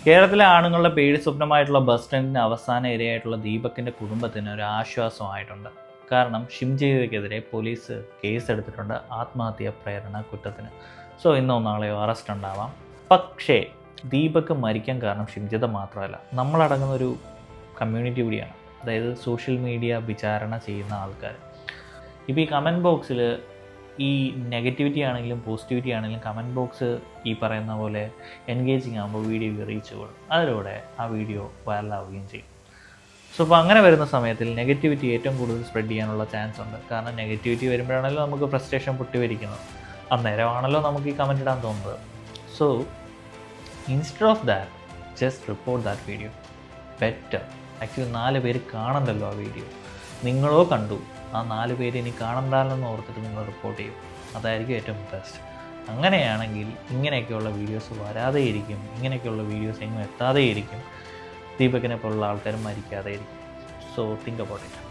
കേരളത്തിലെ ആണുങ്ങളുടെ പേടി സ്വപ്നമായിട്ടുള്ള ബസ് സ്റ്റാൻഡിൻ്റെ അവസാന ഇരയായിട്ടുള്ള ദീപകിൻ്റെ കുടുംബത്തിന് ഒരു ആശ്വാസമായിട്ടുണ്ട്. കാരണം ഷിംജിയയ്ക്കെതിരെ പോലീസ് കേസെടുത്തിട്ടുണ്ട് ആത്മഹത്യാ പ്രേരണ കുറ്റത്തിന്. സോ ഇന്നോ നാളെയോ അറസ്റ്റ് ഉണ്ടാവാം. പക്ഷേ ദീപക് മരിക്കാൻ കാരണം ഷിംജിത മാത്രമല്ല, നമ്മളടങ്ങുന്ന ഒരു കമ്മ്യൂണിറ്റി കൂടിയാണ്. അതായത് സോഷ്യൽ മീഡിയ വിചാരണ ചെയ്യുന്ന ആൾക്കാർ. ഇപ്പോൾ ഈ കമൻറ്റ് ബോക്സിൽ ഈ നെഗറ്റിവിറ്റി ആണെങ്കിലും പോസിറ്റിവിറ്റി ആണെങ്കിലും കമൻറ്റ് ബോക്സ് ഈ പറയുന്ന പോലെ എൻഗേജിങ് ആകുമ്പോൾ വീഡിയോ റീച്ച് കൂടും. അതിലൂടെ ആ വീഡിയോ വൈറലാവുകയും ചെയ്യും. സോ അപ്പോൾ അങ്ങനെ വരുന്ന സമയത്തിൽ നെഗറ്റിവിറ്റി ഏറ്റവും കൂടുതൽ സ്പ്രെഡ് ചെയ്യാനുള്ള ചാൻസ് ഉണ്ട്. കാരണം നെഗറ്റിവിറ്റി വരുമ്പോഴാണല്ലോ നമുക്ക് ഫ്രസ്ട്രേഷൻ പൊട്ടിവരിക്കുന്നത്. അന്നേരമാണല്ലോ നമുക്ക് ഈ കമൻറ്റ് ഇടാൻ തോന്നുന്നത്. So instead of that just report that video better. Actually 4 പേര് കാണണ്ടല്ലോ ആ വീഡിയോ. നിങ്ങളോ കണ്ടു, ആ 4 പേര് ഇനി കാണണ്ടാലെന്ന് ഓർത്തിട്ട് നിങ്ങൾ റിപ്പോർട്ട് ചെയ്യും. അതായിരിക്കും ഏറ്റവും ബെസ്റ്റ്. അങ്ങനെയാണെങ്കിൽ ഇങ്ങനെയൊക്കെയുള്ള വീഡിയോസ് വരാതെയിരിക്കും, ഇങ്ങനെയൊക്കെയുള്ള വീഡിയോസ് എങ്ങും എത്താതെയിരിക്കും, ദീപകിനെ പോലുള്ള ആൾക്കാരും മരിക്കാതെയിരിക്കും. So think about it.